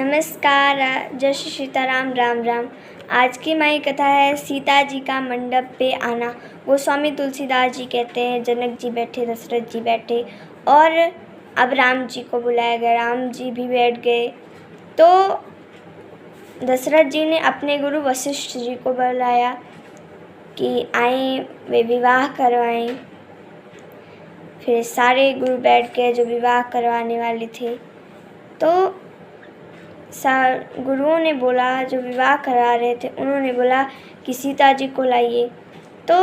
नमस्कार। जय श्री सीताराम। राम राम। आज की हमारी कथा है सीता जी का मंडप पे आना। गोस्वामी तुलसीदास जी कहते हैं, जनक जी बैठे, दशरथ जी बैठे और अब राम जी को बुलाया गया। राम जी भी बैठ गए तो दशरथ जी ने अपने गुरु वशिष्ठ जी को बुलाया कि आए, वे विवाह करवाएं। फिर सारे गुरु बैठ गए जो विवाह करवाने वाले थे। तो गुरुओं ने बोला, जो विवाह करा रहे थे उन्होंने बोला कि सीता जी को लाइए। तो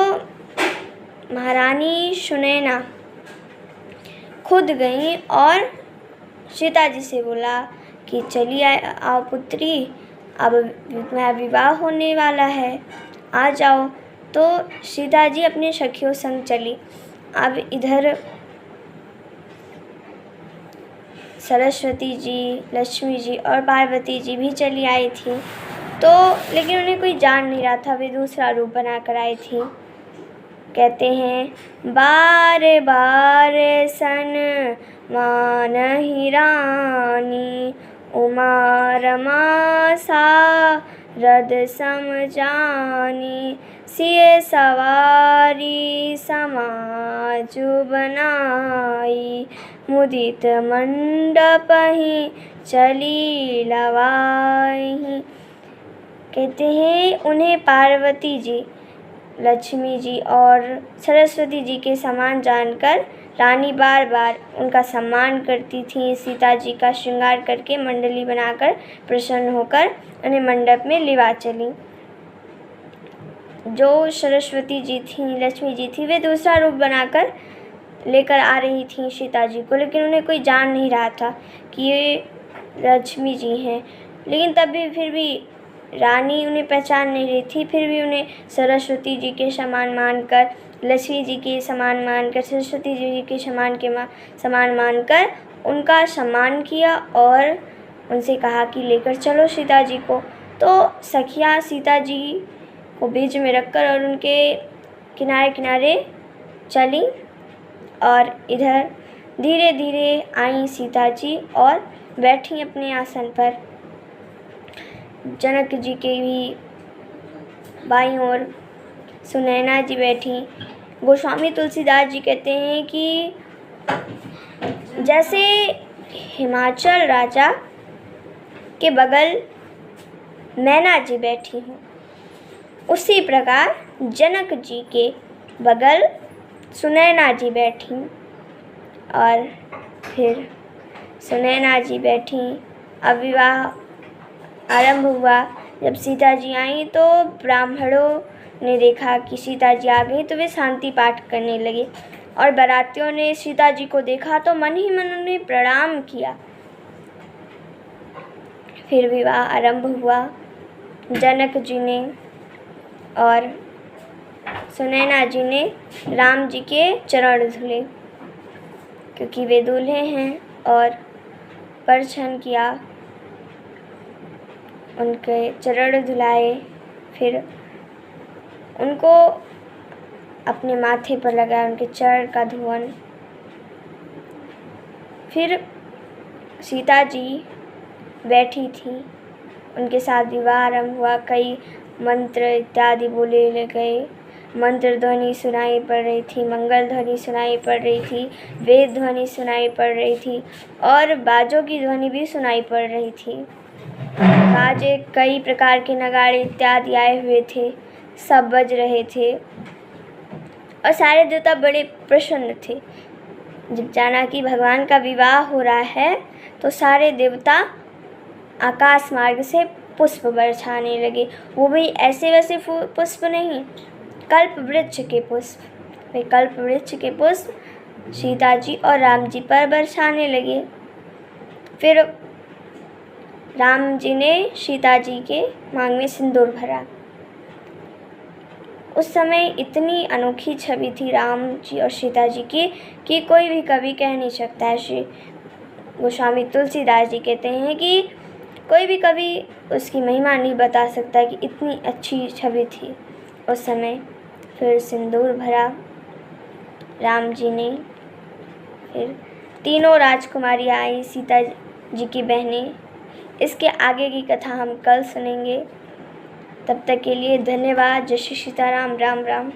महारानी सुनैना खुद गई और सीता जी से बोला कि चलिए आओ पुत्री, अब मेरा विवाह होने वाला है, आ जाओ। तो सीता जी अपने सखियों संग चली। अब इधर सरस्वती जी, लक्ष्मी जी और पार्वती जी भी चली आई थी। तो लेकिन उन्हें कोई जान नहीं रहा था, वे दूसरा रूप बना कर आई थी। कहते हैं, बार बार सन मानहि रानी, उमा रमा सारद सम जानी, सिय सवारी समाजु बनाई, मुदित मंडपहि चली लवाई। कहते हैं, उन्हें पार्वती जी, लक्ष्मी जी और सरस्वती जी के समान जानकर रानी बार बार उनका सम्मान करती थी। सीता जी का श्रृंगार करके मंडली बनाकर प्रसन्न होकर उन्हें मंडप में लिवा चली। जो सरस्वती जी थी, लक्ष्मी जी थी, वे दूसरा रूप बनाकर लेकर आ रही थी सीता जी को, लेकिन उन्हें कोई जान नहीं रहा था कि ये लक्ष्मी जी हैं। लेकिन तब भी फिर भी रानी उन्हें पहचान नहीं रही थी। फिर भी उन्हें सरस्वती जी के समान मानकर, लक्ष्मी जी के समान मानकर, सरस्वती जी के समान मानकर उनका सम्मान किया और उनसे कहा कि लेकर चलो सीता जी को। तो सखियाँ सीता जी को बीच में रखकर और उनके किनारे किनारे चली और इधर धीरे धीरे आई सीता जी और बैठी अपने आसन पर। जनक जी के भी बाईं ओर सुनैना जी बैठी। गोस्वामी तुलसीदास जी कहते हैं कि जैसे हिमाचल राजा के बगल मैना जी बैठी हूँ, उसी प्रकार जनक जी के बगल सुनैना जी बैठी। और फिर सुनैना जी बैठी। अब विवाह आरंभ हुआ। जब सीता जी आई तो ब्राह्मणों ने देखा कि सीता जी आ गई तो वे शांति पाठ करने लगे और बारातियों ने सीता जी को देखा तो मन ही मन उन्हें प्रणाम किया। फिर विवाह आरंभ हुआ। जनक जी ने और सुनैना जी ने राम जी के चरण धुले, क्योंकि वे दूल्हे हैं, और परछन किया, उनके चरण धुलाए। फिर उनको अपने माथे पर लगाया, उनके चरण का धुवन। फिर सीता जी बैठी थी, उनके साथ विवाह आरंभ हुआ। कई मंत्र इत्यादि बोले गए, मंत्र ध्वनि सुनाई पड़ रही थी, मंगल ध्वनि सुनाई पड़ रही थी, वेद ध्वनि सुनाई पड़ रही थी और बाजों की ध्वनि भी सुनाई पड़ रही थी। बाजे, कई प्रकार के नगाड़े इत्यादि आए हुए थे, सब बज रहे थे और सारे देवता बड़े प्रसन्न थे। जब जाना कि भगवान का विवाह हो रहा है तो सारे देवता आकाश मार्ग से पुष्प बरसाने लगे। वो भी ऐसे वैसे पुष्प नहीं, कल्प वृक्ष के पुष्प। वे कल्प वृक्ष के पुष्प सीता जी और राम जी पर बरसाने लगे। फिर राम जी ने सीता जी के मांग में सिंदूर भरा। उस समय इतनी अनोखी छवि थी राम जी और सीता जी की कि कोई भी कवि कह नहीं सकता है। श्री गोस्वामी तुलसीदास जी कहते हैं कि कोई भी कवि उसकी महिमा नहीं बता सकता कि इतनी अच्छी छवि थी उस समय। फिर सिंदूर भरा राम जी ने। फिर तीनों राजकुमारियाँ आई, सीता जी की बहनें, इसके आगे की कथा हम कल सुनेंगे। तब तक के लिए धन्यवाद। जय श्री सीताराम। राम राम।